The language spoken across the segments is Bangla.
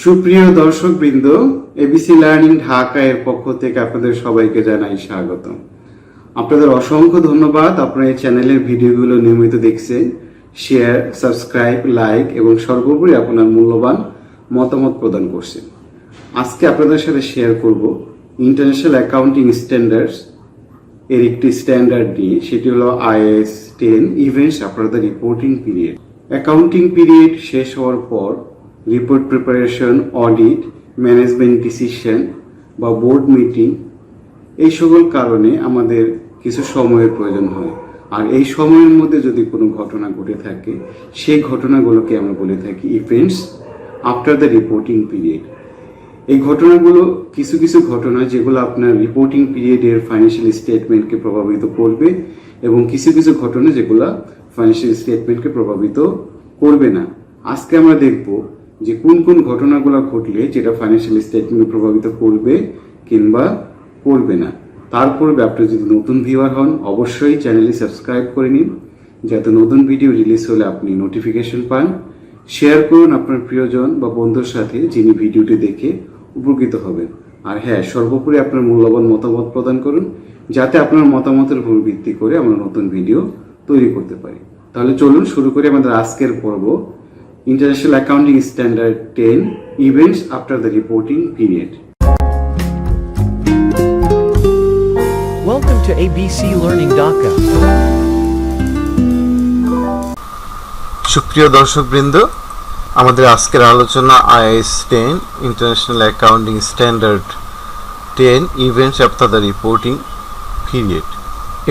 সুপ্রিয় দর্শকবৃন্দ, এবিসি লার্নিং ঢাকা এর পক্ষ থেকে আপনাদের সবাইকে জানাই স্বাগত। আপনাদের অসংখ্য ধন্যবাদ। আপনারা এই চ্যানেলের ভিডিওগুলো নিয়মিত দেখছেন, শেয়ার, সাবস্ক্রাইব, লাইক এবং সর্বোপরি আপনার মূল্যবান মতামত প্রদান করছেন। আজকে আপনাদের সাথে শেয়ার করব ইন্টারন্যাশনাল অ্যাকাউন্টিং স্ট্যান্ডার্ডস এর একটি স্ট্যান্ডার্ড নিয়ে, সেটি হলো IAS 10 events after the reporting period. Accounting period শেষ হওয়ার পর report preparation, audit, management decision বা বোর্ড মিটিং, এই সকল কারণে আমাদের কিছু সময়ের প্রয়োজন হয়। আর এই সময়ের মধ্যে যদি কোনো ঘটনা ঘটে থাকে, সেই ঘটনাগুলোকে আমরা বলে থাকি events after the reporting period. এই ঘটনাগুলো কিছু কিছু ঘটনা যেগুলো আপনার রিপোর্টিং পিরিয়ডের ফাইন্যান্সিয়াল স্টেটমেন্টকে প্রভাবিত করবে এবং কিছু কিছু ঘটনা যেগুলো ফাইন্যান্সিয়াল স্টেটমেন্টকে প্রভাবিত করবে না। আজকে আমরা দেখব যে কোন কোন ঘটনাগুলো ঘটলে যেটা ফাইন্যান্সিয়াল স্টেটমেন্ট প্রভাবিত করবে কিংবা করবে না। তারপরে আপনি যদি নতুন ভিউয়ার হন, অবশ্যই চ্যানেলটি সাবস্ক্রাইব করে নিন, যাতে নতুন ভিডিও রিলিজ হলে আপনি নোটিফিকেশন পান। শেয়ার করুন আপনার প্রিয়জন বা বন্ধুর সাথে, যিনি ভিডিওটি দেখে উপকৃত হবেন। আর হ্যাঁ, সর্বোপরি আপনার মূল্যবান মতামত প্রদান করুন, যাতে আপনার মতামতের উপর ভিত্তি করে আমরা নতুন ভিডিও তৈরি করতে পারি। তাহলে চলুন শুরু করি আমাদের আজকের পর্ব, international accounting standard 10 events after the reporting period. Welcome to ABC Learning Dhaka. সুপ্রিয় দর্শকবৃন্দ, আমাদের আজকের আলোচনা IAS 10 international accounting standard 10 events after the reporting period.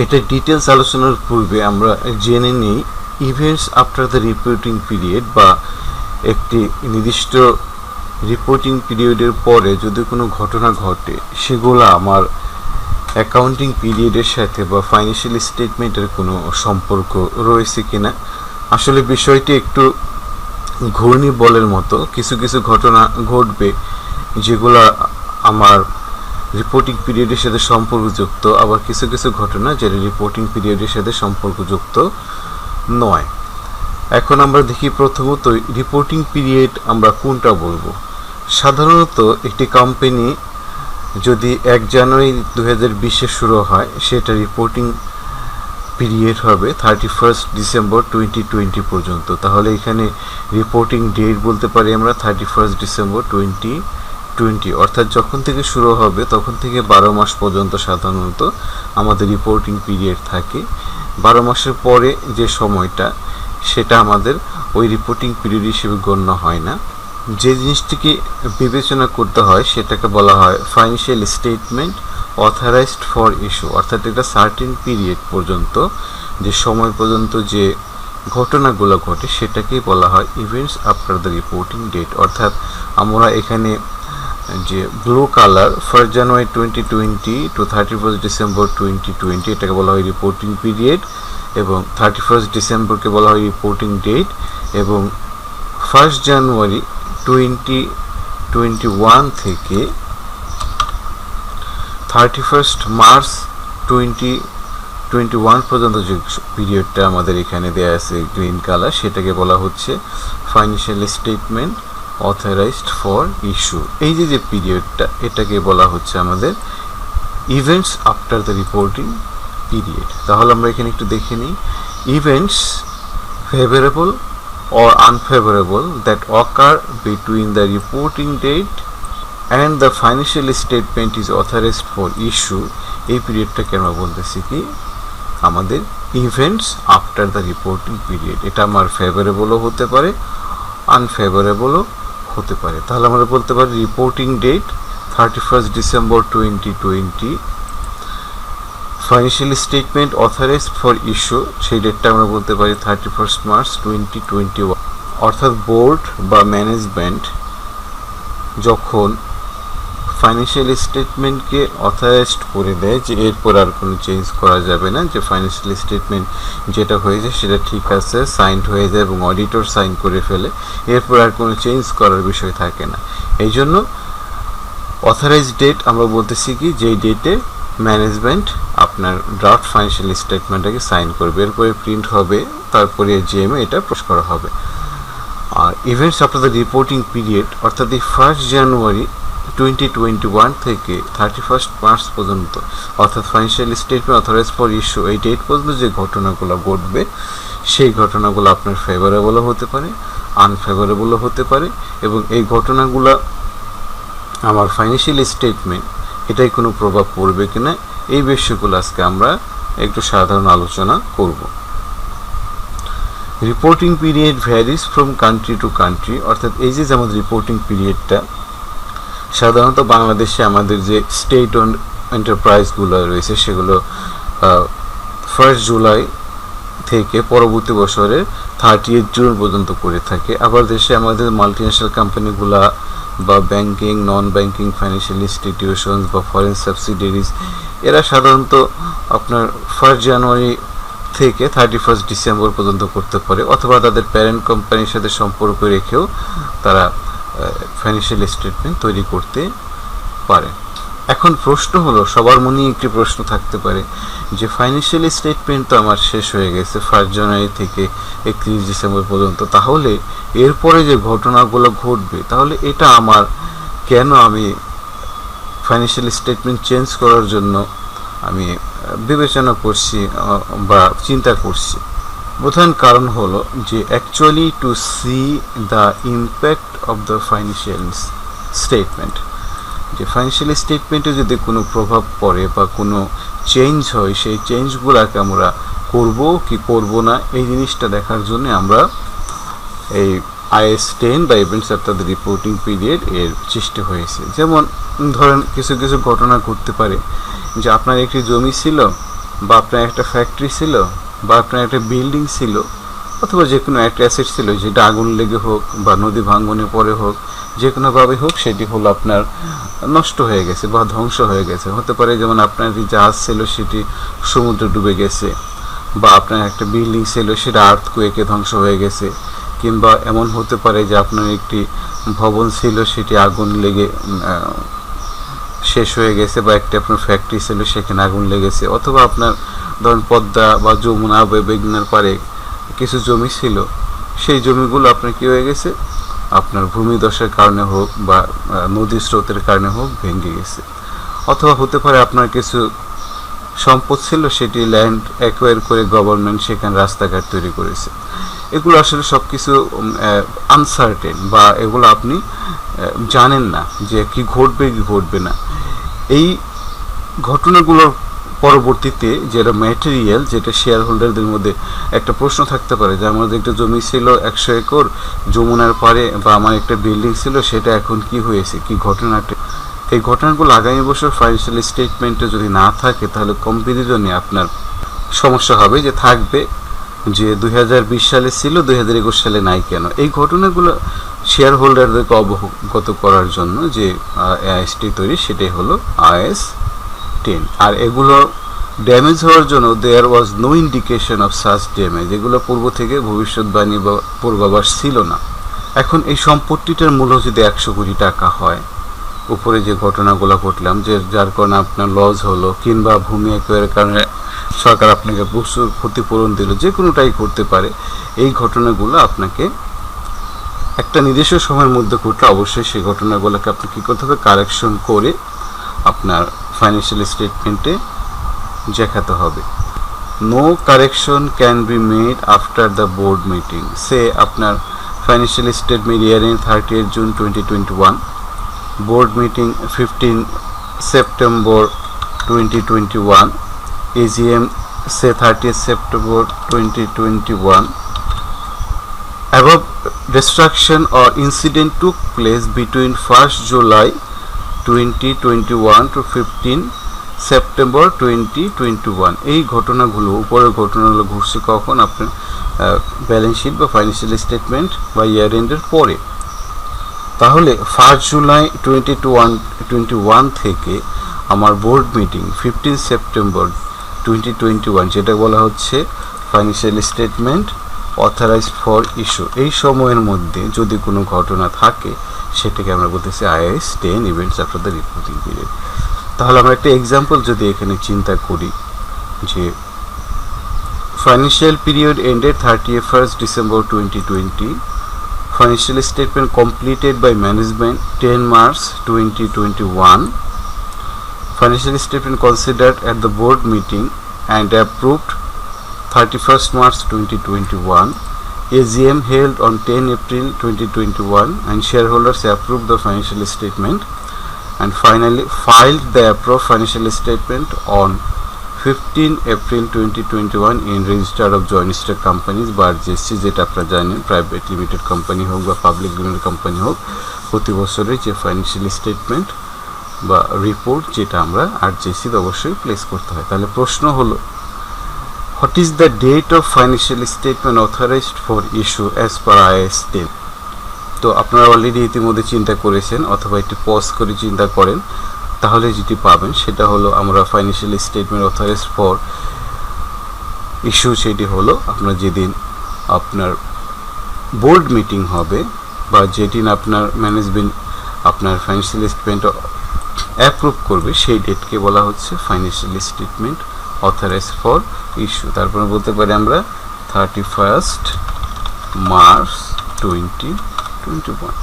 এটা ডিটেলস আলোচনার পূর্বে আমরা জেনে নিই events after the reporting period বা একটি নির্দিষ্ট রিপোর্টিং পিরিয়ডের পরে যদি কোনো ঘটনা ঘটে, সেগুলো আমার অ্যাকাউন্টিং পিরিয়ডের সাথে বা ফাইন্যান্সিয়াল স্টেটমেন্টের কোনো সম্পর্ক রয়েছে কিনা। আসলে বিষয়টি একটু ঘূর্ণি বলের মতো, কিছু কিছু ঘটনা ঘটবে যেগুলো আমার রিপোর্টিং পিরিয়ডের সাথে সম্পর্কযুক্ত, আবার কিছু কিছু ঘটনা যেটা রিপোর্টিং পিরিয়ডের সাথে সম্পর্কযুক্ত নয়। এখন আমরা দেখি প্রথমত রিপোর্টিং পিরিয়ড আমরা কোনটা বলবো। সাধারণত একটি কোম্পানি যদি 1 জানুয়ারি 2020 শুরু হয়, সেটা রিপোর্টিং পিরিয়ড হবে 31 ডিসেম্বর 2020 পর্যন্ত। তাহলে এখানে রিপোর্টিং ডেট বলতে পারি আমরা 31 ডিসেম্বর 2020, অর্থাৎ যখন থেকে শুরু হবে তখন থেকে 12 মাস পর্যন্ত সাধারণত আমাদের রিপোর্টিং পিরিয়ড থাকে। 12 মাসের পরে যে সময়টা, সেটা আমাদের ওই রিপোর্টিং পিরিয়ড হিসেবে গণ্য হয় না। যে জিনিসটিকে বিবেচনা করতে হয় সেটাকে বলা হয় financial statement authorised for issue, অর্থাৎ এটা সার্টেন পিরিয়ড পর্যন্ত, যে সময় পর্যন্ত যে ঘটনাগুলো ঘটে সেটাকেই বলা হয় events after the reporting date. অর্থাৎ আমরা এখানে যে blue colour 1 January 2020 to 31 December 2020, এটাকে বলা হয় রিপোর্টিং পিরিয়ড, এবং 31 ডিসেম্বরকে বলা হয় রিপোর্টিং ডেট, এবং 1 জানুয়ারি 2021 থেকে 31 মার্চ 2021 পর্যন্ত যে পিরিয়ডটা আমাদের এখানে দেওয়া আছে গ্রিন কালার, সেটাকে বলা হচ্ছে financial statement authorised for issue. এই যে পিরিয়ডটা, এটাকে বলা হচ্ছে আমাদের events after the reporting period. তাহলে আমরা এখানে একটু দেখে নিই। Events favourable or unfavorable that occur between the reporting date and the financial statement is authorized for issue, এই পিরিয়ডটাকে আমরা বলতেছি কি আমাদের events after the reporting period. এটা আমার ফেভারেবলও হতে পারে, আনফেভারেবলও হতে পারে। তাহলে আমরা বলতে পারি reporting date 31 December 2020, financial statement authorised for issue, সেই ডেটটা আমরা বলতে পারি 31 মার্চ 2021। অর্থাৎ বোর্ড বা ম্যানেজমেন্ট যখন ফাইন্যান্সিয়াল স্টেটমেন্টকে অথরাইজড করে দেয় যে এরপর আর কোনো চেঞ্জ করা যাবে না, যে ফাইন্যান্সিয়াল স্টেটমেন্ট যেটা হয়েছে সেটা ঠিক আছে, সাইনড হয়ে যায় এবং অডিটর সাইন করে ফেলে, এরপর আর কোনো চেঞ্জ করার বিষয় থাকে না। এই জন্য অথরাইজড ডেট আমরা বলতেছি কি যেই ডেটে ম্যানেজমেন্ট আপনার ড্রাফট ফাইন্যান্সিয়াল স্টেটমেন্টটাকে সাইন করবে, এরপরে প্রিন্ট হবে, তারপরে জিএমএ এটা প্রকাশ করা হবে। আর events after the reporting period অর্থাৎ এই 1 জানুয়ারি 2021 থেকে 31 মার্চ পর্যন্ত অর্থাৎ financial statement authorise for issue এই ডেট পর্যন্ত যে ঘটনাগুলো ঘটবে সেই ঘটনাগুলো আপনার ফেভারেবলও হতে পারে, আনফেভারেবলও হতে পারে, এবং এই ঘটনাগুলো আমার ফাইন্যান্সিয়াল স্টেটমেন্ট এটাই কোনো প্রভাব পড়বে কিনা এই বিষয়গুলো আজকে আমরা একটু সাধারণ আলোচনা করব। Reporting period varies from country to country অর্থাৎ এই যে আমাদের রিপোর্টিং পিরিয়ডটা সাধারণত বাংলাদেশে আমাদের যে স্টেট ওন এন্টারপ্রাইজগুলো রয়েছে সেগুলো 1 জুলাই থেকে পরবর্তী বছরের 30 জুন পর্যন্ত করে থাকে। আবার দেশে আমাদের মাল্টিন্যাশনাল কোম্পানিগুলা বা banking, non banking financial institutions বা ফরেন সাবসিডিয়ারিজ এরা সাধারণত আপনার 1 জানুয়ারি থেকে 31 ডিসেম্বর পর্যন্ত করতে পারে, অথবা তাদের প্যারেন্ট কোম্পানির সাথে সম্পর্ক রেখেও তারা ফাইন্যান্সিয়াল স্টেটমেন্ট তৈরি করতে পারে। এখন প্রশ্ন হলো, সবার মনে একটি প্রশ্ন থাকতে পারে যে ফাইন্যান্সিয়াল স্টেটমেন্ট তো আমার শেষ হয়ে গেছে 1 জানুয়ারি থেকে 31 ডিসেম্বর পর্যন্ত, তাহলে এরপরে যে ঘটনাগুলো ঘটবে তাহলে এটা আমার কেন আমি ফাইন্যান্সিয়াল স্টেটমেন্ট চেঞ্জ করার জন্য আমি বিবেচনা করছি বা চিন্তা করছি। প্রধান কারণ হলো যে actually to see the impact of the financial statement, যে ফাইন্যান্সিয়াল স্টেটমেন্টে যদি কোনো প্রভাব পড়ে বা কোনো চেঞ্জ হয় সেই চেঞ্জগুলোকে আমরা করব কি করব না এই জিনিসটা দেখার জন্য আমরা এই IAS 10 বা events after the reporting period এর সৃষ্টি হয়েছে। যেমন ধরেন কিছু কিছু ঘটনা ঘটতে পারে যে আপনার একটি জমি ছিল বা আপনার একটা ফ্যাক্টরি ছিল বা আপনার একটা বিল্ডিং ছিল অথবা যে কোনো একটা অ্যাসেট ছিল যেটা আগুন লেগে হোক বা নদী ভাঙ্গনে পড়ে হোক, যে কোনোভাবে হোক সেটি হলো আপনার নষ্ট হয়ে গেছে বা ধ্বংস হয়ে গেছে। হতে পারে যেমন আপনার যে জাহাজ ছিল সেটি সমুদ্রে ডুবে গেছে, বা আপনার একটা বিল্ডিং ছিল সেটা আর্থকুয়েকে ধ্বংস হয়ে গেছে, কিংবা এমন হতে পারে যে আপনার একটি ভবন ছিল সেটি আগুন লেগে শেষ হয়ে গেছে, বা একটা আপনার ফ্যাক্টরি ছিল সেখানে আগুন লেগেছে, অথবা আপনার ধরেন পদ্মা বা যমুনা বা মেঘনার পাড়ে কিছু জমি ছিল সেই জমিগুলো আপনার কী হয়ে গেছে আপনার ভূমিধসের কারণে হোক বা নদীর স্রোতের কারণে হোক ভেঙে গেছে। অথবা হতে পারে আপনার কিছু সম্পদ ছিল সেটি ল্যান্ড অ্যাকোয়ার করে গভর্নমেন্ট সেখানে রাস্তাঘাট তৈরি করেছে। এগুলো আসলে সব কিছু আনসার্টেন বা এগুলো আপনি জানেন না যে কি ঘটবে কি ঘটবে না। এই ঘটনাগুলোর পরবর্তীতে যেটা ম্যাটেরিয়াল, যেটা শেয়ার হোল্ডারদের মধ্যে একটা প্রশ্ন থাকতে পারে যে আমাদের একটা জমি ছিল 100 একর যমুনার পাড়ে, বা আমার একটা বিল্ডিং ছিল সেটা এখন কি হয়েছে, কি ঘটনাটা, এই ঘটনাগুলো আগামী বছর ফাইন্যান্সিয়াল স্টেটমেন্টে যদি না থাকে তাহলে কম্পারিজনে আপনার সমস্যা হবে যে থাকবে যে 2020 সালে ছিল 2021 সালে নাই কেন। এই ঘটনাগুলো শেয়ার হোল্ডারদেরকে অবগত করার জন্য যে আইএসটি তৈরি সেটাই হলো IAS 10। আর এগুলো ড্যামেজ হওয়ার জন্য there was no indication of such damage, এগুলো পূর্ব থেকে ভবিষ্যৎবাণী বা পূর্বাভাস ছিল না। এখন এই সম্পত্তিটার মূল্য যদি 100 কোটি টাকা হয়, উপরে যে ঘটনাগুলো ঘটলাম যে যার কারণে আপনার লস হলো, কিংবা ভূমি একয়ের কারণে সরকার আপনাকে প্রচুর ক্ষতিপূরণ দিল, যে কোনোটাই করতে পারে, এই ঘটনাগুলো আপনাকে একটা নির্দিষ্ট সময়ের মধ্যে ঘটলে অবশ্যই সেই ঘটনাগুলোকে আপনি কী করতে হবে, কারেকশন করে আপনার ফাইন্যান্সিয়াল স্টেটমেন্টে দেখাতে হবে। No correction can be made after the board meeting, সে আপনার financial statement year end 30 June 2021, board meeting 15 September 2021, AGM say 30th September 2021. Above destruction or incident took place between 1st July 2021 to 15 September 2021। এই ঘটনাগুলো, উপরের ঘটনাগুলো ঘটছে কখন, আপনার ব্যালেন্স শিট বা ফাইন্যান্সিয়াল স্টেটমেন্ট বা ইয়ার এন্ডের পরে। তাহলে 1 জুলাই 2021 থেকে আমার বোর্ড মিটিং 15 সেপ্টেম্বর 2021, যেটা বলা হচ্ছে financial statement authorised for issue, এই সময়ের মধ্যে যদি কোনো ঘটনা থাকে সেটাকে আমরা বলতেছি IAS 10 events after the reporting period. তাহলে আমরা একটা এক্সাম্পল যদি এখানে চিন্তা করি যে financial period ended 31st December 2020, Financial statement completed by management 10 March 2021. Financial statement considered at the board meeting and approved 31st March 2021. AGM held on 10 April 2021 and shareholders approved the financial statement and finally filed the approved financial statement on 15 April 2021 in Register of Joint Stock Companies বা RJC, যেটা আপনারা জানেন প্রাইভেট লিমিটেড কোম্পানি হোক বা পাবলিক লিমিটেড কোম্পানি হোক, প্রতি বছরের যে ফাইন্যান্সিয়াল স্টেটমেন্ট বা রিপোর্ট যেটা আমরা RJC-তে অবশ্যই প্লেস করতে হয়। তাহলে প্রশ্ন হলো, what is the date of financial statement authorised for issue as per IAS 10? তো আপনারা অলরেডি ইতিমধ্যে চিন্তা করেছেন অথবা একটু পজ করে চিন্তা করেন, তাহলে যেটি পাবেন সেটা হলো আমরা financial statement authorised for issue, সেটি হলো আপনার যেদিন আপনার বোর্ড মিটিং হবে বা যেদিন আপনার ম্যানেজমেন্ট আপনার ফাইন্যান্সিয়াল স্টেটমেন্ট অ্যাপ্রুভ করবে সেই ডেটকে বলা হচ্ছে financial statement authorised for issue. তারপরে বলতে পারি আমরা 31st মার্চ 2021।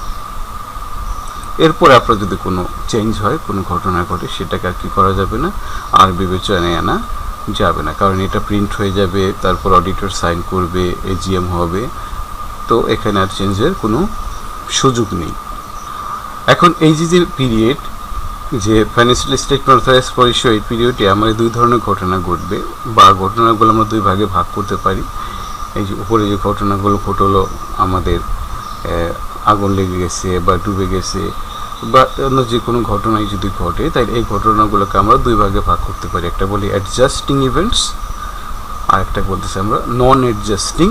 এরপর আপনার যদি কোনো চেঞ্জ হয়, কোনো ঘটনা ঘটে, সেটাকে আর কি করা যাবে না, আর বিবেচনায় আনা যাবে না, কারণ এটা প্রিন্ট হয়ে যাবে, তারপর অডিটর সাইন করবে, AGM হবে, তো এখানে আর চেঞ্জের কোনো সুযোগ নেই। এখন এই যে পিরিয়ড, যে financial statement authorise for issue, এই পিরিয়ডে আমাদের দুই ধরনের ঘটনা ঘটবে বা ঘটনাগুলো আমরা দুই ভাগে ভাগ করতে পারি। এই যে উপরে যে ঘটনাগুলো ঘটলো, আমাদের আগুন লেগে গেছে বা ডুবে গেছে বা অন্য যে কোনো ঘটনাই যদি ঘটে, তাই এই ঘটনাগুলোকে আমরা দুই ভাগে ভাগ করতে পারি। একটা বলি অ্যাডজাস্টিং ইভেন্টস, আর একটা বলতেছি আমরা নন অ্যাডজাস্টিং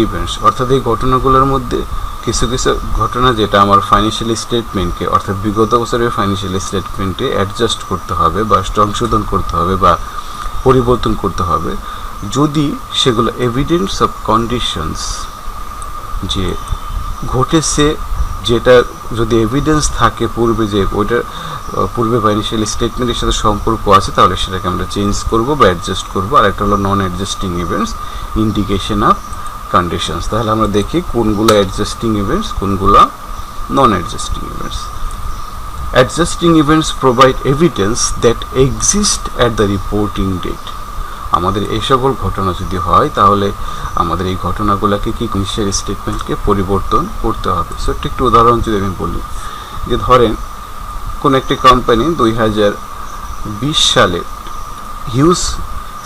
ইভেন্টস। অর্থাৎ এই ঘটনাগুলোর মধ্যে কিছু কিছু ঘটনা যেটা আমার ফাইন্যান্সিয়াল স্টেটমেন্টকে, অর্থাৎ বিগত বছরের ফাইন্যান্সিয়াল স্টেটমেন্টে অ্যাডজাস্ট করতে হবে বা সংশোধন করতে হবে বা পরিবর্তন করতে হবে, যদি সেগুলো এভিডেন্স অফ কন্ডিশনস যে ঘটেছে, যেটা যদি এভিডেন্স থাকে পূর্বে যে ওইটার পূর্বে ফাইন্যান্সিয়াল স্টেটমেন্টের সাথে সম্পর্ক আছে, তাহলে সেটাকে আমরা চেঞ্জ করব বা অ্যাডজাস্ট করব। আর একটা হলো non adjusting events, indication of conditions. তাহলে আমরা দেখি কোনগুলো অ্যাডজাস্টিং ইভেন্টস, কোনগুলো non adjusting events. Adjusting events provide evidence that exist at the reporting date. আমাদের এই সকল ঘটনা যদি হয়, তাহলে আমাদের এই ঘটনাগুলোকে কি ফাইন্যান্সিয়াল স্টেটমেন্টকে পরিবর্তন করতে হবে। সো একটু উদাহরণ যদি আমি বলি, যে ধরেন কোন একটি কোম্পানি 2020 সালে হিউজ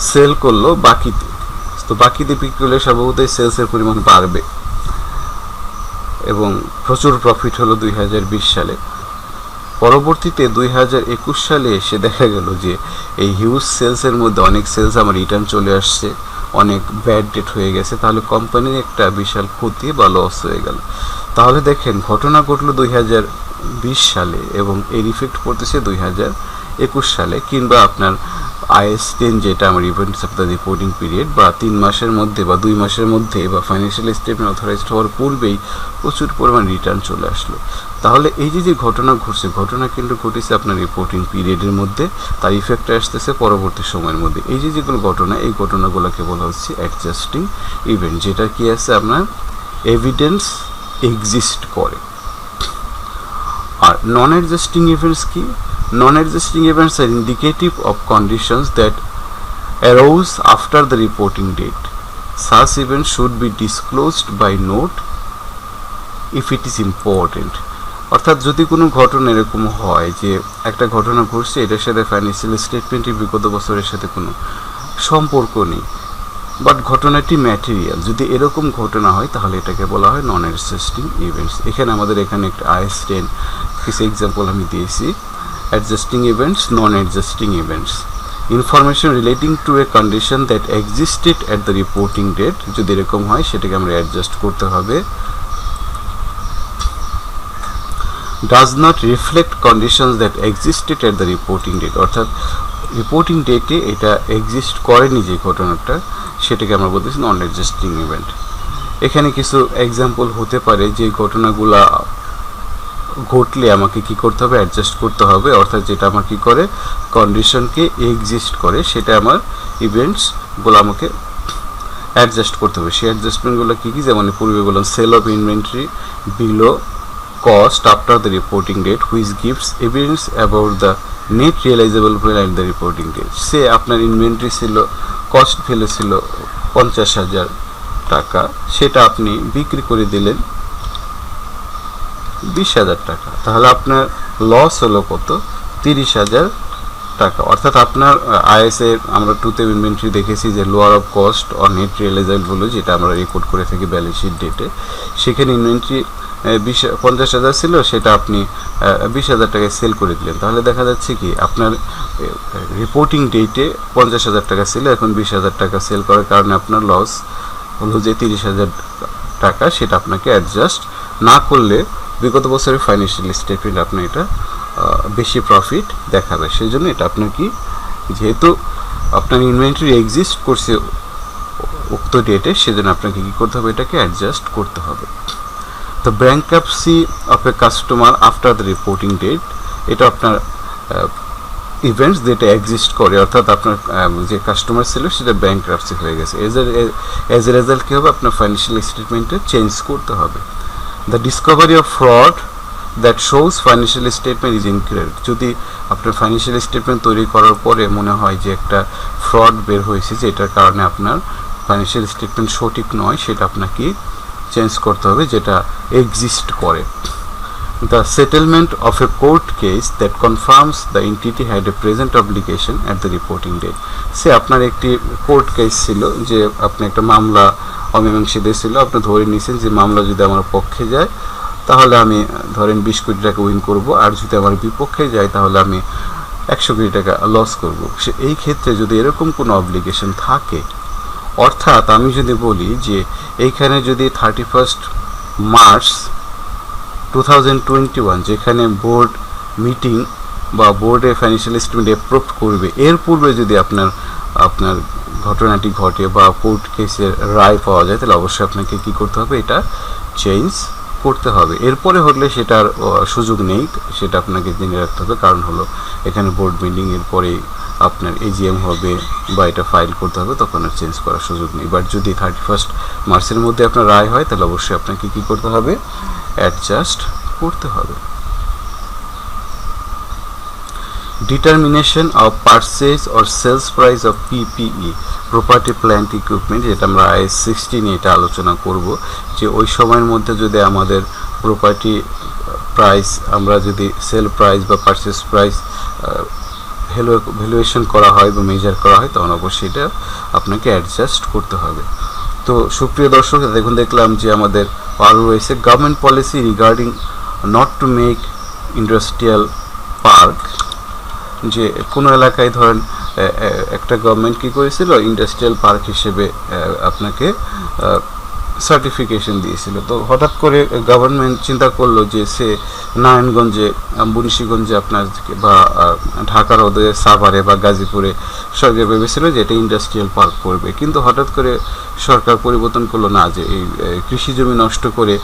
সেল করলো বাকিতে, তো বাকিতে বিক্রি করলে স্বভাবতই সেলসের পরিমাণ বাড়বে এবং প্রচুর প্রফিট হলো 2020 সালে। পরবর্তীতে 2021 সালে এসে দেখা গেল যে এই হিউজ সেলসের মধ্যে অনেক সেলস আমার রিটার্ন চলে আসছে, অনেক ব্যাড ডেট হয়ে গেছে, তাহলে কোম্পানির একটা বিশাল ক্ষতি বা লস হয়ে গেল। তাহলে দেখেন ঘটনা ঘটলো 2020 সালে এবং এর ইফেক্ট পড়তেছে 2021 সালে, কিংবা আপনার IAS 10 যেটা আমার events of the reporting period বা 3 মাসের মধ্যে বা 2 মাসের মধ্যে বা ফাইন্যান্সিয়াল স্টেটমেন্ট অথরাইজড হওয়ার পূর্বেই প্রচুর পরিমাণ রিটার্ন চলে আসলো। তাহলে এই যে ঘটনা ঘটছে, ঘটনা কিন্তু ঘটেছে আপনার রিপোর্টিং পিরিয়ডের মধ্যে, তার ইফেক্ট আসতেছে পরবর্তী সময়ের মধ্যে। এই যে যেগুলো ঘটনা, এই ঘটনাগুলোকে বলা হচ্ছে অ্যাডজাস্টিং ইভেন্ট, যেটা কি আছে আপনার এভিডেন্স এক্সিস্ট করে। আর নন অ্যাডজাস্টিং ইভেন্টস কি? Non-adjusting events are indicative of conditions that arose after the reporting date. Such events should be disclosed by note if it is important. অর্থাৎ যদি কোনো ঘটনা এরকম হয় যে একটা ঘটনা ঘটছে, এটার সাথে ফাইন্যান্সিয়াল স্টেটমেন্টের বিগত বছরের সাথে কোনো সম্পর্ক নেই, বাট ঘটনাটি ম্যাটেরিয়াল, যদি এরকম ঘটনা হয় তাহলে এটাকে বলা হয় নন অ্যাডজাস্টিং ইভেন্টস। এখানে আমাদের এখানে একটা IAS 10 কিছু এক্সাম্পল আমি দিয়েছি। Adjusting events, non-adjusting events. Information relating to a condition that existed at the reporting date, যদি এরকম হয় সেটাকে আমরা অ্যাডজাস্ট করতে হবে। Does not reflect conditions that existed at the reporting date, অর্থাৎ রিপোর্টিং ডেটে এটা এক্সিস্ট করেনি যে ঘটনাটা, সেটাকে আমরা বলতেছি নন অ্যাডজাস্টিং ইভেন্ট। এখানে কিছু এক্সাম্পল হতে পারে যে ঘটনাগুলা ঘটলে আমাকে কি করতে হবে, অ্যাডজাস্ট করতে হবে, অর্থাৎ যেটা আমার কি করে কন্ডিশনকে এক্সিস্ট করে, সেটা আমার ইভেন্টসগুলো আমাকে অ্যাডজাস্ট করতে হবে। সেই অ্যাডজাস্টমেন্টগুলো কী কী, যেমন পূর্বে বললাম sale of inventory below cost after the reporting date which gives evidence about the net realizable value at the reporting date. সে আপনার ইনভেন্টরি ছিল, কস্ট ভ্যালু ছিল 50,000 টাকা, সেটা আপনি বিক্রি করে দিলেন 20,000 টাকা, তাহলে আপনার লস হলো কত, 30,000 টাকা। অর্থাৎ আপনার আইএসএ আমরা 2তে ইনভেন্টরি দেখেছি যে lower of cost or net realisable value, যেটা আমরা রেকর্ড করে থাকি ব্যালেন্স শিট ডেটে, সেখানে ইনভেন্টরি 50,000 ছিল, সেটা আপনি 20,000 টাকায় সেল করে দিলেন। তাহলে দেখা যাচ্ছে কি আপনার রিপোর্টিং ডেটে 50,000 টাকা ছিল, এখন 20,000 টাকা সেল করার কারণে আপনার লস হলো যে 30,000 টাকা, সেটা আপনাকে অ্যাডজাস্ট না করলে বিগত বছরের ফাইন্যান্সিয়াল স্টেটমেন্ট আপনার এটা বেশি প্রফিট দেখাবে। সেই জন্য এটা আপনার কি, যেহেতু আপনার ইনভেন্টরি এক্সিস্ট করছে উক্ত ডেটে, সেজন্য আপনাকে কী করতে হবে, এটাকে অ্যাডজাস্ট করতে হবে। তো bankruptcy of a customer after the reporting date, এটা আপনার ইভেন্টস যেটা এক্সিস্ট করে, অর্থাৎ আপনার যে কাস্টমার ছিল সেটা ব্যাংক্রাপসি হয়ে গেছে, এজ এ রেজাল্ট কী হবে, আপনার ফাইন্যান্সিয়াল স্টেটমেন্টে চেঞ্জ করতে হবে। The Discovery of fraud that shows financial statement is incorrect, যদি আপনার ফাইন্যান্সিয়াল স্টেটমেন্ট তৈরি করার পরে মনে হয় যে একটা ফ্রড বের হয়েছে, যেটার কারণে আপনার ফাইন্যান্সিয়াল স্টেটমেন্ট সঠিক নয়, সেটা আপনাকে চেঞ্জ করতে হবে, যেটা এক্সিস্ট করে। The settlement of a court case that confirms the entity had a present obligation at the reporting date, সে আপনার একটি কোর্ট কেস ছিল, যে আপনি একটা মামলা অমীমাংসিত ছিল, আপনি ধরে নিয়েছেন যে মামলা যদি আমার পক্ষে যায় তাহলে আমি ধরেন 20 কোটি টাকা উইন করব, আর যদি আমার বিপক্ষে যায় তাহলে আমি 100 কোটি টাকা লস করব। এই ক্ষেত্রে যদি এরকম কোনো অব্লিগেশন থাকে, অর্থাৎ আমি যদি বলি যে এইখানে যদি 31 মার্চ 2021 যেখানে বোর্ড মিটিং বা বোর্ডে ফাইন্যান্সিয়াল স্টেটমেন্ট অ্যাপ্রুভ করবে, এর পূর্বে যদি আপনার ঘটনাটি ঘটে বা কোর্ট কেসের রায় পাওয়া যায়, তাহলে অবশ্যই আপনাকে কী করতে হবে, এটা চেঞ্জ করতে হবে। এরপরে হলে সেটার সুযোগ নেই, সেটা আপনাকে জেনে রাখতে হবে, কারণ হলো এখানে বোর্ড মিটিংয়ের পরেই আপনার এজিএম হবে বা এটা ফাইল করতে হবে, তখন আর চেঞ্জ করার সুযোগ নেই। বাট যদি 31 মার্চের মধ্যে আপনার রায় হয়, তাহলে অবশ্যই আপনাকে কী করতে হবে, অ্যাডজাস্ট করতে হবে। Determination of purchase or sales price of PPE, property plant equipment, যেটা আমরা IAS 16 নিয়ে এটা আলোচনা করব, যে ওই সময়ের মধ্যে যদি আমাদের প্রপার্টি প্রাইস, আমরা যদি সেল প্রাইস বা পারচেজ প্রাইস ভ্যালুয়েশন করা হয় বা মেজার করা হয়, তখন অবশ্যই এটা আপনাকে অ্যাডজাস্ট করতে হবে। তো সুপ্রিয় দর্শক, দেখলাম যে আমাদের আরও রয়েছে government policy regarding not to make industrial park, যে কোনো এলাকায় ধরেন একটা গভর্নমেন্ট কী করেছিল, ইন্ডাস্ট্রিয়াল পার্ক হিসেবে আপনাকে সার্টিফিকেশন দিয়েছিল। তো হঠাৎ করে গভর্নমেন্ট চিন্তা করলো যে সে নারায়ণগঞ্জে, মুন্সিগঞ্জে আপনার বা ঢাকার ওদের সাভারে বা গাজীপুরে সরকার ভেবেছিল যে এটা ইন্ডাস্ট্রিয়াল পার্ক করবে, কিন্তু হঠাৎ করে সরকার পরিবর্তন করলো, না, যে এই কৃষি জমি নষ্ট করে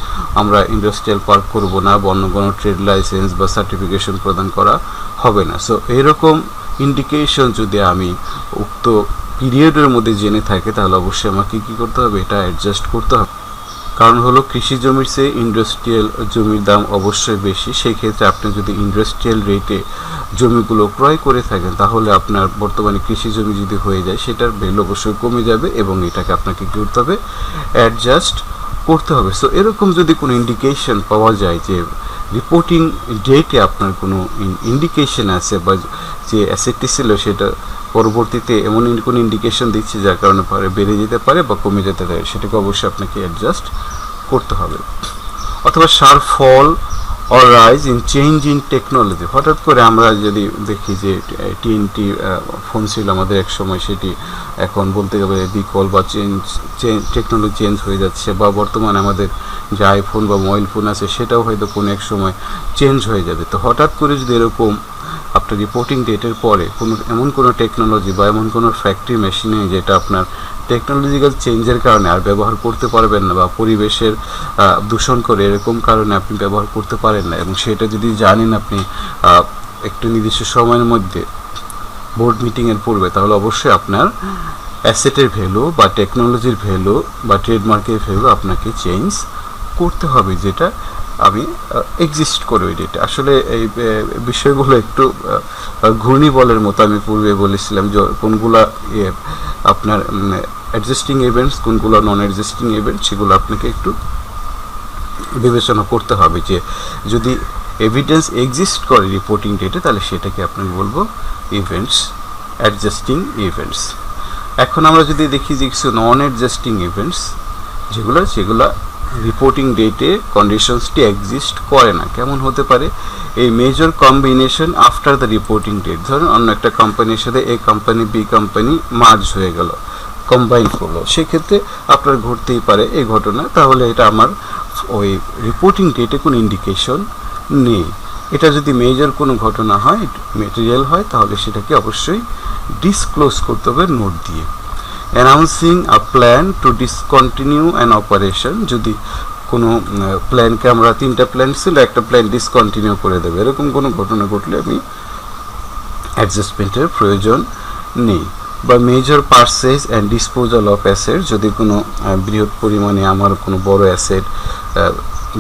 আমরা ইন্ডাস্ট্রিয়াল পার্ক করব না, বা অন্য কোনো ট্রেড লাইসেন্স বা সার্টিফিকেশন প্রদান করা হবে না। সো এরকম ইন্ডিকেশন যদি আমি উক্ত পিরিয়ডের মধ্যে জেনে থাকে, তাহলে অবশ্যই আমাকে কী করতে হবে, এটা অ্যাডজাস্ট করতে হবে। কারণ হলো কৃষি জমির চেয়ে ইন্ডাস্ট্রিয়াল জমির দাম অবশ্যই বেশি, সেই ক্ষেত্রে আপনি যদি ইন্ডাস্ট্রিয়াল রেটে জমিগুলো ক্রয় করে থাকেন, তাহলে আপনার বর্তমানে কৃষি জমি যদি হয়ে যায়, সেটার ভ্যালু অবশ্যই কমে যাবে, এবং এটাকে আপনাকে কী করতে হবে, অ্যাডজাস্ট করতে হবে। সো এরকম যদি কোনো ইন্ডিকেশন পাওয়া যায় যে রিপোর্টিং ডেটে আপনার কোনো ইন্ডিকেশন আছে, বা যে অ্যাসেটটি ছিল সেটা পরবর্তীতে এমন কোনো ইন্ডিকেশন দিচ্ছে যার কারণে পরে বেড়ে যেতে পারে বা কমে যেতে পারে, সেটাকে অবশ্যই আপনাকে অ্যাডজাস্ট করতে হবে। অথবা sharp fall or rise in change in technology, হঠাৎ করে আমরা যদি দেখি যে TNT ফোন ছিল আমাদের এক সময়, সেটি এখন বলতে গেলে বিকল বা টেকনোলজি চেঞ্জ হয়ে যাচ্ছে, বা বর্তমানে আমাদের যে আইফোন বা মোবাইল ফোন আছে সেটাও হয়তো কোনো এক সময় চেঞ্জ হয়ে যাবে। তো হঠাৎ করে যদি এরকম আপনার রিপোর্টিং ডেটের পরে এমন কোনো টেকনোলজি বা এমন কোনো ফ্যাক্টরি মেশিনে যেটা আপনার টেকনোলজিক্যাল চেঞ্জের কারণে আর ব্যবহার করতে পারবেন না, বা পরিবেশের দূষণ করে এরকম কারণে আপনি ব্যবহার করতে পারেন না, এবং সেটা যদি জানেন আপনি একটু নির্দিষ্ট সময়ের মধ্যে বোর্ড মিটিংয়ের পূর্বে, তাহলে অবশ্যই আপনার অ্যাসেটের ভ্যালু বা টেকনোলজির ভ্যালু বা ট্রেডমার্কের ভ্যালু আপনাকে চেঞ্জ করতে হবে, যেটা আমি এক্সিস্ট করে ওই ডেটে। আসলে এই বিষয়গুলো একটু ঘূর্ণিবলের মতো। আমি পূর্বে বলেছিলাম যে কোনগুলা আপনার অ্যাডজাস্টিং ইভেন্টস, কোনগুলো নন অ্যাডজাস্টিং ইভেন্ট, সেগুলো আপনাকে একটু বিবেচনা করতে হবে। যে যদি এভিডেন্স এক্সিস্ট করে রিপোর্টিং ডেটে, তাহলে সেটাকে আপনাকে বলবো ইভেন্টস, অ্যাডজাস্টিং ইভেন্টস। এখন আমরা যদি দেখি যে কিছু নন অ্যাডজাস্টিং ইভেন্টস সেগুলো রিপোর্টিং ডেটে কন্ডিশনসটি এক্সিস্ট করে না। কেমন হতে পারে? এই major combination after the reporting date. ধরুন অন্য একটা কোম্পানির সাথে A company B company merge হয়ে গেল, কম্বাইন করলো, সেক্ষেত্রে আপনার ঘটতেই পারে এই ঘটনা। তাহলে এটা আমার ওই রিপোর্টিং ডেটে কোনো ইন্ডিকেশন নেই। এটা যদি মেজর কোনো ঘটনা হয়, মেটেরিয়াল হয়, তাহলে সেটাকে অবশ্যই ডিসক্লোজ করতে হবে নোট দিয়ে। Announcing a plan to discontinue an operation, যদি কোনো প্ল্যানকে আমরা 3টা প্ল্যান ছিল, একটা প্ল্যান ডিসকন্টিনিউ করে দেবে, এরকম কোনো ঘটনা ঘটলে আমি অ্যাডজাস্টমেন্টের প্রয়োজন নেই। বা major purchase and disposal of asset, যদি কোনো বৃহৎ পরিমাণে আমার কোনো বড় অ্যাসেট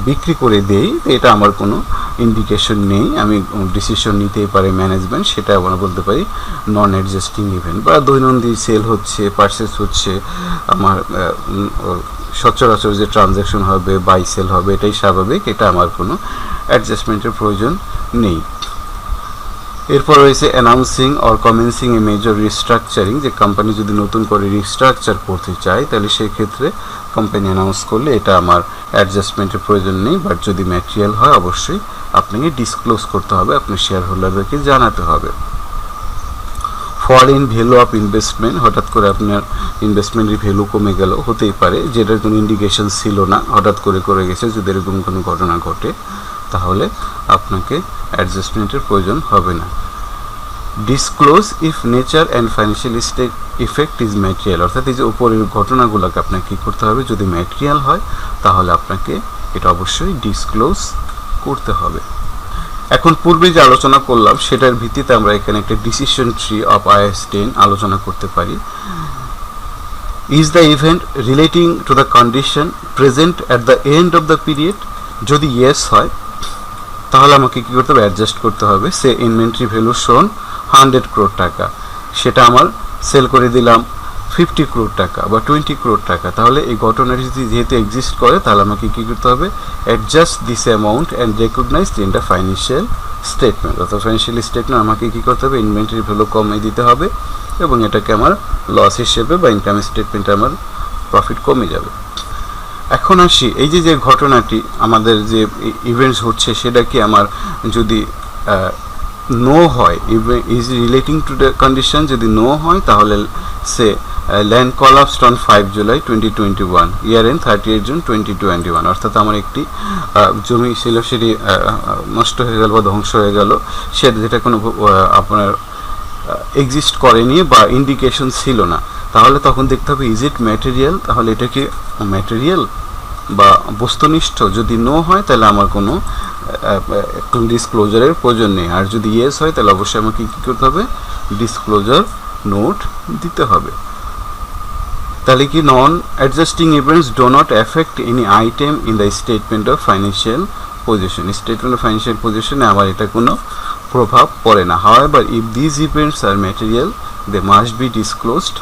বিক্রি করে দেই, এটা আমার কোনো ইন্ডিকেশন নেই, আমি ডিসিশন নিতেই পারে ম্যানেজমেন্ট, সেটা আমরা বলতে পারি নন অ্যাডজাস্টিং ইভেন্ট। বা দৈনন্দিন সেল হচ্ছে, পারচেস হচ্ছে, আমার সচরাচর যে ট্রানজ্যাকশন হবে, বাই সেল হবে, এটাই স্বাভাবিক, এটা আমার কোনো অ্যাডজাস্টমেন্টের প্রয়োজন নেই। এরপর রয়েছে announcing or commencing a major restructuring, যে কোম্পানি যদি নতুন করে রিস্ট্রাকচার করতে চায়, তাহলে সেই ক্ষেত্রে কোম্পানি অ্যানাউন্স করলে এটা আমার অ্যাডজাস্টমেন্টের প্রয়োজন নেই। বাট যদি ম্যাটেরিয়াল হয়, অবশ্যই আপনাকে ডিসক্লোজ করতে হবে, আপনার শেয়ার হোল্ডারদেরকে জানাতে হবে। Fall in value of investment, হঠাৎ করে আপনার ইনভেস্টমেন্টের ভ্যালু কমে গেল, হতেই পারে, যেটার কোনো ইন্ডিকেশন ছিল না, হঠাৎ করে গেছে। যদি এরকম কোনো ঘটনা ঘটে, তাহলে আপনাকে অ্যাডজাস্টমেন্টের প্রয়োজন হবে না। Disclose if nature and financial effect is material, অর্থাৎ এই যে উপরের ঘটনাগুলোকে আপনাকে কী করতে হবে, যদি ম্যাটেরিয়াল হয় তাহলে আপনাকে এটা অবশ্যই ডিসক্লোজ করতে হবে। এখন পূর্বে যে আলোচনা করলাম সেটার ভিত্তিতে আমরা এখানে একটা ডিসিশন ট্রি অফ IAS 10 আলোচনা করতে পারি। Is the event relating to the condition present at the end of the period? যদি ইয়েস হয়, তাহলে আমাকে কী করতে হবে, অ্যাডজাস্ট করতে হবে। সে ইনভেন্টরি ভ্যালু শোন 100 crore টাকা, সেটা আমার সেল করে দিলাম 50 crore টাকা বা 20 crore টাকা, তাহলে এই ঘটনাটি যদি যেহেতু এক্সিস্ট করে, তাহলে আমাকে কী করতে হবে, adjust this amount and recognise in the financial statement. অর্থাৎ ফাইন্যান্সিয়াল স্টেটমেন্ট আমাকে কী করতে হবে, ইনভেন্টরি ভ্যালু কমিয়ে দিতে হবে এবং এটাকে আমার লস হিসেবে বা ইনকাম স্টেটমেন্টে আমার প্রফিট কমে যাবে। এখন আসি, এই যে ঘটনাটি আমাদের যে ইভেন্টস হচ্ছে, সেটা কি আমার যদি নো হয়, is relating to the condition, যদি নো হয়, তাহলে সে land collapsed on 5 July 2021, year end 30 June 2021, অর্থাৎ আমার একটি জমি ছিল, সেটি নষ্ট হয়ে গেল বা ধ্বংস হয়ে গেল, যেটা কোনো আপনার এক্সিস্ট করেনি বা ইন্ডিকেশন ছিল না, তাহলে তখন দেখতে হবে ইজ ইট ম্যাটেরিয়াল, তাহলে এটা কি ম্যাটেরিয়াল বা বস্তুনিষ্ঠ। যদি নো হয়, তাহলে আমার কোনো ডিসক্লোজারের প্রয়োজন নেই। আর যদি ইয়েস হয়, তাহলে অবশ্যই আমাকে কী করতে হবে, ডিসক্লোজার নোট দিতে হবে। তাহলে কি non adjusting events do not affect any item in the statement of financial position. Statement of financial পজিশনে আমার এটা কোনো প্রভাব পড়ে না। However if this events are material, they must be disclosed,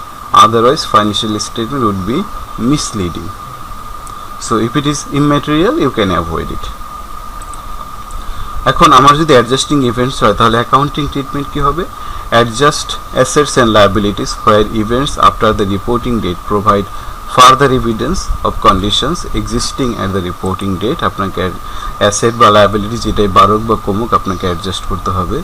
otherwise financial statement would be misleading. So if it is immaterial, you can avoid it. এখন আমার যদি অ্যাডজাস্টিং ইভেন্টস হয়, তাহলে অ্যাকাউন্টিং ট্রিটমেন্ট কী হবে, adjust assets and liabilities where events after the reporting date provide further evidence of conditions existing at the reporting date. আপনাকে অ্যাসেট বা লায়াবিলিটি যেটাই বাড়ুক বা কমুক, আপনাকে অ্যাডজাস্ট করতে হবে।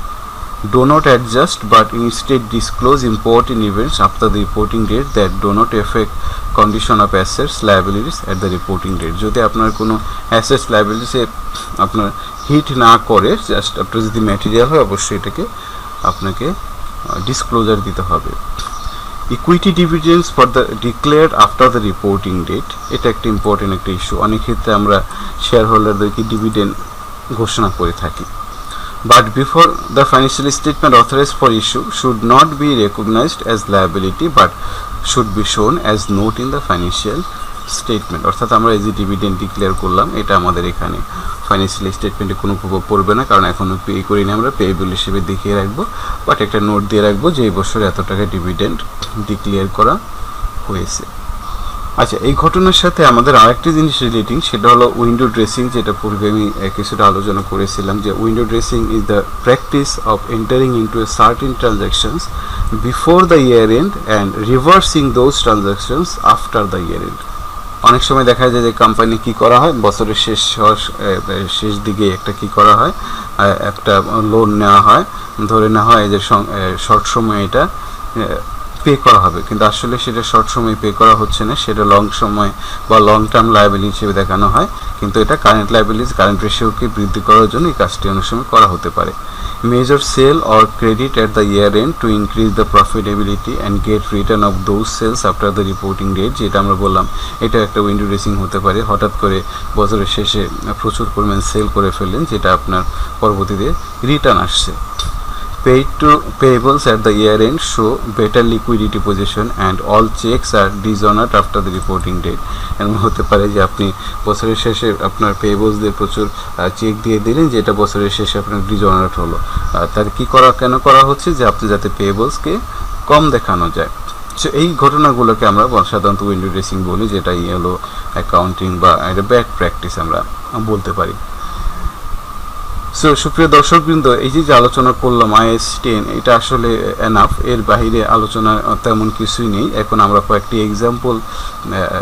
Do not adjust but instead disclose important events after the reporting date that do not effect condition of assets liabilities at the reporting date. যদি আপনার কোনো অ্যাসেটস লায়াবিলিটিসে আপনার হিট না করে, জাস্ট আপনার যদি ম্যাটেরিয়াল হয়, অবশ্যই এটাকে আপনাকে ডিসক্লোজার দিতে হবে। Equity dividends for the declared after the reporting date, এটা একটা ইম্পর্টেন্ট একটা ইস্যু। অনেক ক্ষেত্রে আমরা শেয়ার হোল্ডারদেরকে ডিভিডেন্ড ঘোষণা করে থাকি। But before the financial statement authorized for issue should not be recognized as liability but should be শোন as note in the financial statement. অর্থাৎ আমরা এই যে ডিভিডেন্ড ডিক্লেয়ার করলাম, এটা আমাদের এখানে ফাইন্যান্সিয়াল স্টেটমেন্টে কোনো প্রভাব পড়বে না, কারণ এখনও পে করিনি, আমরা পেয়েবল হিসেবে দেখিয়ে রাখবো, বাট একটা নোট দিয়ে রাখবো যে এই বছর এত টাকা ডিভিডেন্ড ডিক্লেয়ার করা হয়েছে। আচ্ছা, এই ঘটনার সাথে আমাদের আরেকটি জিনিস রিলেটিং, সেটা হলো উইন্ডো ড্রেসিং, যেটা পূর্বে আমি কিছুটা আলোচনা করেছিলাম, যে window dressing is the practice of entering into a certain transactions before the year end and reversing those transactions after the year end. অনেক সময় দেখা যায় যে কোম্পানি কি করা হয়, বছরের শেষ দিকে একটা কি করা হয়, একটা লোন নেওয়া হয়, ধরে নেওয়া হয় যে শর্ট সময়ে এটা পে করা হবে, কিন্তু আসলে সেটা শর্ট সময় পে করা হচ্ছে না, সেটা লং সময় বা লং টার্ম লায়াবিলিটি হিসেবে দেখানো হয়, কিন্তু এটা কারেন্ট লায়াবিলিটি, কারেন্ট রেশিওকে বৃদ্ধি করার জন্য এই কাজটি অনেক সময় করা হতে পারে। Major sale or credit at the year end to increase the profitability and get return of those sales after the reporting date, যেটা আমরা বললাম এটা একটা উইন্ডো ড্রেসিং হতে পারে। হঠাৎ করে বছরের শেষে প্রচুর পরিমাণ সেল করে ফেললেন, যেটা আপনার পরবর্তীতে রিটার্ন আসছে। Paid to payables at the year end show better liquidity position and all checks are dishonored after the reporting date. এমন হতে পারে যে আপনি বছরের শেষে আপনার পেয়েবলস দিয়ে প্রচুর চেক দিয়ে দিলেন, যেটা বছরের শেষে আপনার ডিসঅনার্ড হলো। তার কি কেন করা হচ্ছে, যে আপনি যাতে পেয়েবলসকে কম দেখানো যায়। সো এই ঘটনাগুলোকে আমরা সাধারণত উইন্ডো ড্রেসিং বলি, যেটা হলো অ্যাকাউন্টিং বা একটা ব্যাড প্র্যাকটিস আমরা বলতে পারি। সো সুপ্রিয় দর্শকবৃন্দ, এই যে আলোচনা করলাম IAS 10, এটা আসলে এনাফ, এর বাহিরে আলোচনা তেমন কিছুই নেই। এখন আমরা কয়েকটি এক্সাম্পল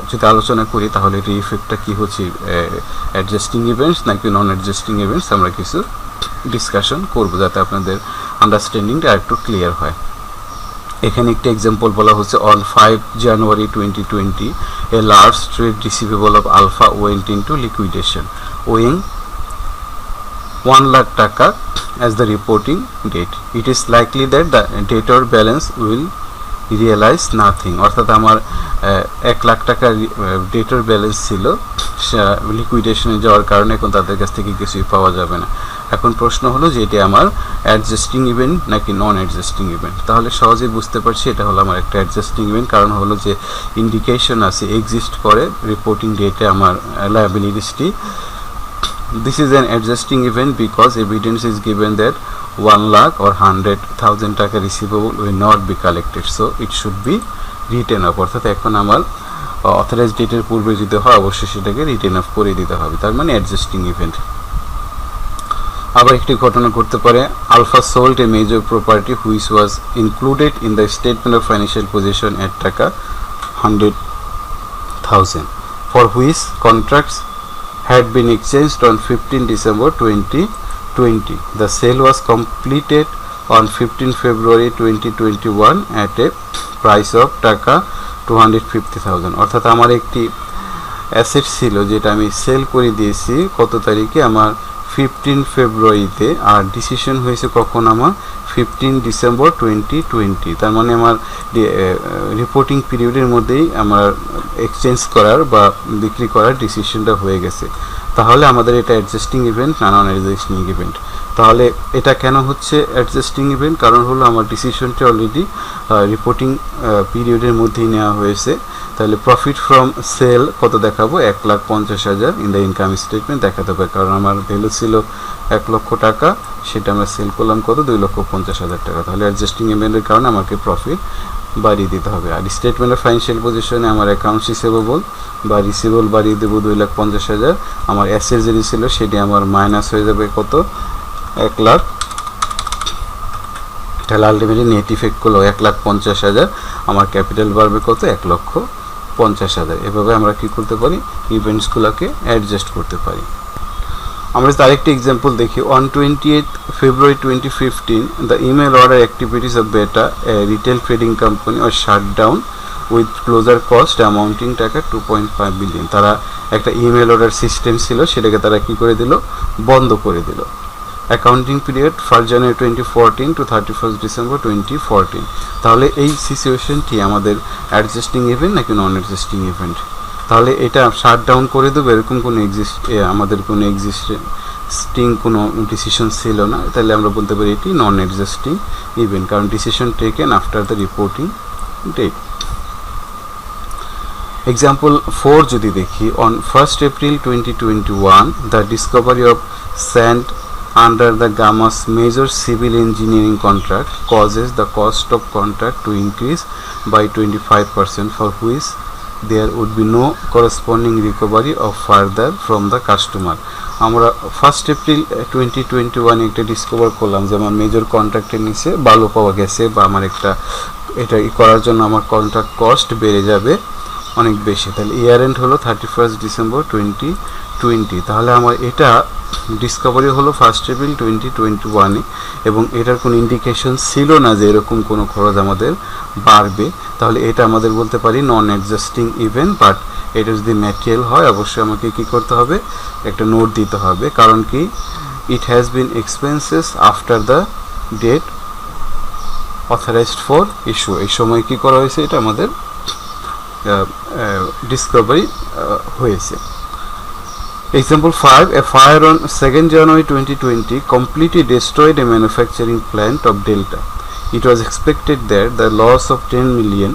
যদি আলোচনা করি, তাহলে এর ইফেক্টটা কী হচ্ছে, অ্যাডজাস্টিং ইভেন্টস নাকি নন অ্যাডজাস্টিং ইভেন্টস, আমরা কিছু ডিসকাশন করবো, যাতে আপনাদের আন্ডারস্ট্যান্ডিংটা একটু ক্লিয়ার হয়। এখানে একটি এক্সাম্পল বলা হচ্ছে, on 5 January 2020 a large trade receivable of Alpha went into liquidation owing 1 lakh টাকা as the reporting date. It is likely that the debtor balance will realize nothing. অর্থাৎ আমার 1 লাখ টাকা ডেটর ব্যালেন্স ছিল, লিকুইডেশনে যাওয়ার কারণে এখন তাদের কাছ থেকে কিছুই পাওয়া যাবে না। এখন প্রশ্ন হলো যে এটা আমার অ্যাডজাস্টিং ইভেন্ট নাকি নন অ্যাডজাস্টিং ইভেন্ট। তাহলে সহজেই বুঝতে পারছি এটা হলো আমার একটা অ্যাডজাস্টিং ইভেন্ট, কারণ হলো যে ইন্ডিকেশন আছে, এক্সিস্ট করে রিপোর্টিং ডেটে আমার লায়াবিলিটিসটি। This is an adjusting event because evidence is given that 1 lakh or 100,000 টাকা receivable will not be collected, so it should be written up. অর্থাৎ এখন আমার অথরাইজ ডেটের পূর্বে যদি হয়, অবশ্যই সেটাকে রিটেন অফ করে দিতে হবে, তার মানে অ্যাডজাস্টিং ইভেন্ট। আবার একটি ঘটনা ঘটতে পারে, Alpha sold a major property which was included in the statement of financial position at টাকা 100,000 for which contracts had been exchanged on 15 December 2020. The sale was completed on 15 February 2021 at a price of টাকা 250,000. অর্থাৎ আমার একটি অ্যাসেট ছিল যেটা আমি সেল করে দিয়েছি কত তারিখে, আমার 15 ফেব্রুয়ারিতে, আর ডিসিশন হয়েছে কখন, আমার 15 ডিসেম্বর 2020। তার মানে আমার রিপোর্টিং পিরিয়ডের মধ্যেই আমার এক্সচেঞ্জ করার বা বিক্রি করার ডিসিশনটা হয়ে গেছে। তাহলে আমাদের এটা অ্যাডজাস্টিং ইভেন্ট না নন অ্যাডজাস্টিং ইভেন্ট। তাহলে এটা কেন হচ্ছে অ্যাডজাস্টিং ইভেন্ট, কারণ হলো আমার ডিসিশনটা অলরেডি রিপোর্টিং পিরিয়ডের মধ্যেই নেওয়া হয়েছে। তাহলে প্রফিট ফ্রম সেল কত দেখাবো, 1,50,000 ইন দ্য ইনকাম স্টেটমেন্ট দেখাতে হবে, কারণ আমার ভ্যালু ছিল 1 লক্ষ টাকা, সেটা আমরা সেল করলাম কত, 2,50,000 টাকা। তাহলে অ্যাডজাস্টিং ইভেন্টের কারণে আমাকে প্রফিট বাড়িয়ে দিতে হবে। আর স্টেটমেন্ট অফ ফাইন্যান্সিয়াল পজিশনে আমার অ্যাকাউন্টস রিসিভেবল বা রিসিভেবল বাড়িয়ে দেবো 2,50,000, আমার অ্যাসেট যেটি ছিল সেটি আমার মাইনাস হয়ে যাবে কত, 1 লাখ। তাহলে আলটিমেটলি নেট ইফেক্ট করলো 1,50,000, আমার ক্যাপিটাল বাড়বে কত, 1,50,000। এভাবে আমরা কি করতে পারি, ইভেন্টসগুলোকে অ্যাডজাস্ট করতে পারি। আমরা যদি আরেকটি এক্সাম্পল দেখি, on 28 February 2015 the email order activities of Beta retail trading company are shut down with closure cost amounting টাকা 2.5 বিলিয়ন। তারা একটা ইমেল অর্ডার সিস্টেম ছিল, সেটাকে তারা কি করে দিল, বন্ধ করে দিল। Accounting period 1 January 2014 to 31 December 2014। তাহলে এই সিচুয়েশনটি আমাদের অ্যাডজাস্টিং ইভেন্ট নাকি নন অ্যাডজাস্টিং ইভেন্ট। তাহলে এটা শাট ডাউন করে দেবো, এরকম কোনো আমাদের কোনো এক্সিস্টিং কোনো ডিসিশন ছিল না, তাহলে আমরা বলতে পারি এটি নন অ্যাডজাস্টিং ইভেন্ট, কারণ decision taken after the reporting date. Example 4 যদি দেখি, on 1st April 2021 the discovery of sand under the Gamma's major civil engineering contract causes the cost of contract to increase by 25%, for which there would be no corresponding recovery of further from the customer. আমরা 1st April 2021 একটা ডিসকভার করলাম যে আমার মেজর কন্ট্রাক্টের নিচে বালু পাওয়া গেছে, বা আমার এটা করার জন্য আমার কন্ট্রাক্ট কস্ট বেড়ে যাবে অনেক বেশি। তাহলে ইয়ার এন্ড হলো 31st December 2020। তাহলে আমার এটা ডিসকভারি হলো 1st April 2021 এবং এটার কোনো ইন্ডিকেশন ছিল না যে এরকম কোনো খরচ আমাদের বাড়বে। তাহলে এটা আমাদের বলতে পারি নন অ্যাডজাস্টিং ইভেন্ট। বাট এটা যদি ম্যাটেরিয়াল হয় অবশ্যই আমাকে কি করতে হবে, একটা নোট দিতে হবে। কারণ কি, it has been expenses after the date authorised for issue. এই সময় কি করা হয়েছে, এটা আমাদের ডিসকভারি হয়েছে। Example 5, a fire on 2nd January 2020 completely destroyed a manufacturing plant of Delta. It was expected that the loss of 10 million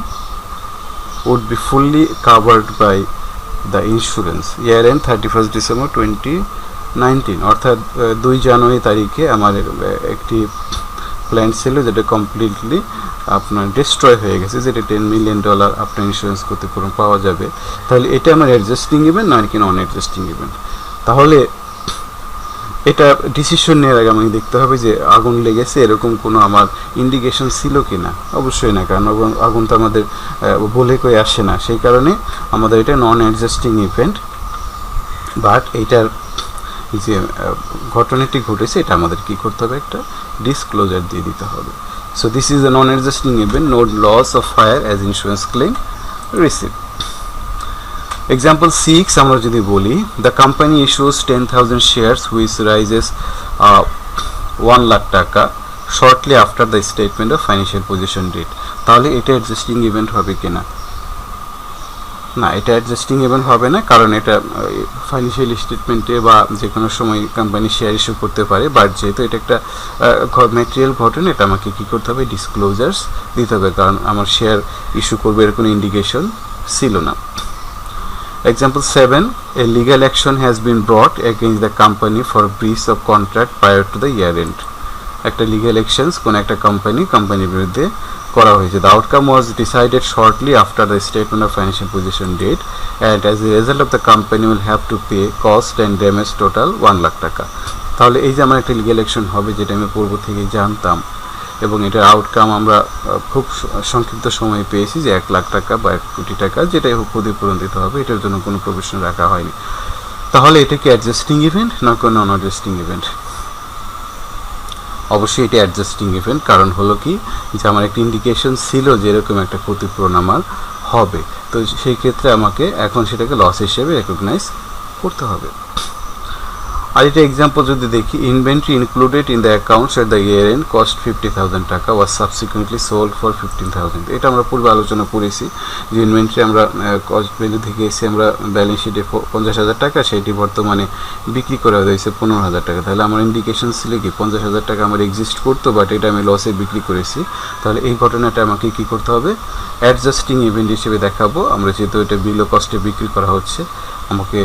would be fully covered by the insurance. Year end 31st December 2019, অর্থাৎ 2 জানুয়ারি তারিখে আমার একটি প্ল্যান্ট ছিল যেটা কমপ্লিটলি আপনার ডিস্ট্রয় হয়ে গেছে, যেটা $10 million আপনার ইন্স্যুরেন্স ক্ষতিপূরণ পাওয়া যাবে। তাহলে এটা আমার অ্যাডজাস্টিং ইভেন্ট নয় কি নন অ্যাডজাস্টিং ইভেন্ট। তাহলে এটা ডিসিশন নেওয়ার আগে আমাকে দেখতে হবে যে আগুন লেগেছে এরকম কোনো আমার ইন্ডিকেশন ছিল কি না। অবশ্যই না, কারণ আগুন তো আমাদের বলে কই আসে না, সেই কারণে আমাদের এটা নন অ্যাডজাস্টিং ইভেন্ট। বাট এইটার যে ঘটনাটি ঘটেছে এটা আমাদের কি করতে হবে, একটা ডিসক্লোজার দিয়ে দিতে হবে। So this is a non-adjusting event, no loss of fire as insurance claim received. Example 6 আমরা যদি বলি, the company issues 10,000 shares which rises 1 lakh টাকা shortly after the statement of financial position date. তাহলে এটা অ্যাডজাস্টিং ইভেন্ট হবে কিনা? না, এটা অ্যাডজাস্টিং ইভেন্ট হবে না, কারণ এটা ফাইন্যান্সিয়াল স্টেটমেন্টে বা যে কোনো সময় কোম্পানি শেয়ার ইস্যু করতে পারে। বাট যেহেতু এটা একটা ম্যাটেরিয়াল ঘটনা, এটা আমাকে কী করতে হবে, ডিসক্লোজার্স দিতে হবে, কারণ আমার শেয়ার ইস্যু করবে এর কোনো ইন্ডিকেশন ছিল না। Example 7, a legal action has been brought against the company for breach of contract prior to the year end. একটা লিগ্যাল অ্যাকশনস কোন একটা কোম্পানির বিরুদ্ধে করা হয়েছে। The outcome was decided shortly after the statement of financial position date, and as a result of the company will have to pay cost and damage total 1 lakh টাকা। তাহলে এই যে আমার একটা লিগ্যাল অ্যাকশন হবে, যেটা আমি পূর্ব থেকে জানতাম, এবং এটার আউটকাম আমরা খুব সংক্ষিপ্ত সময়ে পেয়েছি যে 1 লাখ টাকা বা 1 কোটি টাকা, যেটাই হোক ক্ষতিপূরণ দিতে হবে, এটার জন্য কোনো প্রভিশন রাখা হয়নি। তাহলে এটা কি অ্যাডজাস্টিং ইভেন্ট না কোনো নন অ্যাডজাস্টিং ইভেন্ট? অবশ্যই এটা অ্যাডজাস্টিং ইভেন্ট। কারণ হলো কি, যে আমার একটা ইন্ডিকেশন ছিল যে এরকম একটা ক্ষতিপূরণ আমার হবে, তো সেই ক্ষেত্রে আমাকে এখন সেটাকে লস হিসেবে রেকগনাইজ করতে হবে। আর এটা এক্সাম্পল যদি দেখি, inventory included in the accounts at the year end cost 50,000 টাকা ওয়াজ সাবসিকুয়েন্টলি সোল্ড ফর 15,000। এটা আমরা পূর্বে আলোচনা করেছি যে ইনভেন্টরি আমরা কস্ট ভ্যালু থেকে এসে আমরা ব্যালেন্স শিটে 50,000 টাকা, সেটি বর্তমানে বিক্রি করা হয়েছে 15,000 টাকা। তাহলে আমার ইন্ডিকেশন ছিল কি 50,000 টাকা আমার এক্সিস্ট করতো, বাট এটা আমি লসে বিক্রি করেছি। তাহলে এই ঘটনাটা আমাকে কী করতে হবে, অ্যাডজাস্টিং ইভেন্ট হিসেবে দেখাবো। আমরা যেহেতু এটা বিলো কস্টে বিক্রি করা হচ্ছে, আমাকে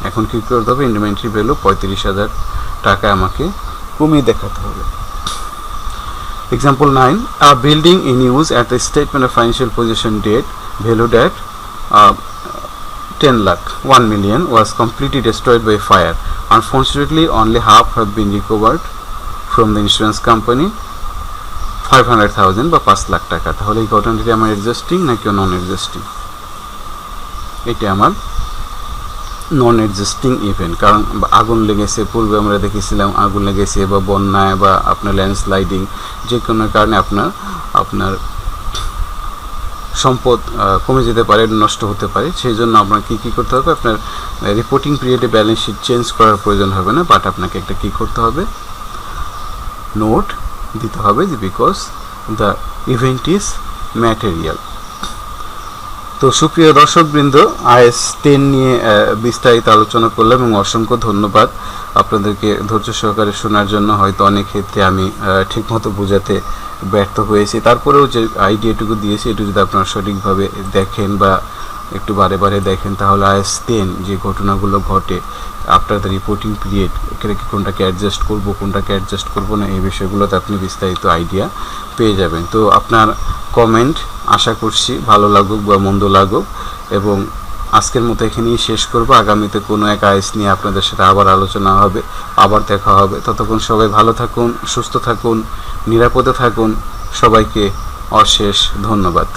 এখন কী করতে হবে, ইনভেন্টরি ভ্যালু 35,000 টাকা আমাকে কমিয়ে দেখাতে হবে। Example 9, a building in use at the statement of financial position date valued at 10 lakh 1 million was completely destroyed by fire. Unfortunately, only half have been recovered from the insurance company, 500,000 বা 5 লাখ টাকা। তাহলে এই ঘটনাটি আমার অ্যাডজাস্টিং নাকি নন অ্যাডজাস্টিং? এটা আমার নন অ্যাডজাস্টিং ইভেন্ট। কারণ আগুন লেগেছে, পূর্বে আমরা দেখেছিলাম আগুন লেগেছে বা বন্যায় বা আপনার ল্যান্ডস্লাইডিং, যে কোনো কারণে আপনার সম্পদ কমে যেতে পারে, নষ্ট হতে পারে। সেই জন্য আপনার কী করতে হবে, আপনার রিপোর্টিং পিরিয়ডে ব্যালেন্স শিট চেঞ্জ করার প্রয়োজন হবে না, বাট আপনাকে একটা কী করতে হবে, নোট দিতে হবে যে because the event is material. তো সুপ্রিয় দর্শকবৃন্দ, IAS 10 নিয়ে বিস্তারিত আলোচনা করলাম এবং অসংখ্য ধন্যবাদ আপনাদেরকে ধৈর্য সহকারে শোনার জন্য। হয়তো অনেক ক্ষেত্রে আমি ঠিকমতো বোঝাতে ব্যর্থ হয়েছি, তারপরেও যে আইডিয়াটুকু দিয়েছি এটু যদি আপনারা সঠিকভাবে দেখেন বা একটু বারে বারে দেখেন, তাহলে IAS 10 যে ঘটনাগুলো ঘটে আফটার দ্য রিপোর্টিং পিরিয়ড, এখানে কোনটাকে অ্যাডজাস্ট করব, কোনটাকে অ্যাডজাস্ট করব না, এই বিষয়গুলোতে আপনি বিস্তারিত আইডিয়া পেয়ে যাবেন। তো আপনার কমেন্ট আশা করছি ভালো লাগুক বা মন্দ লাগুক, এবং আজকের মতো এখানেই শেষ করব। আগামীতে কোনো এক IAS নিয়ে আপনাদের সাথে আবার আলোচনা হবে, আবার দেখা হবে। ততক্ষণ সবাই ভালো থাকুন, সুস্থ থাকুন, নিরাপদে থাকুন। সবাইকে অশেষ ধন্যবাদ।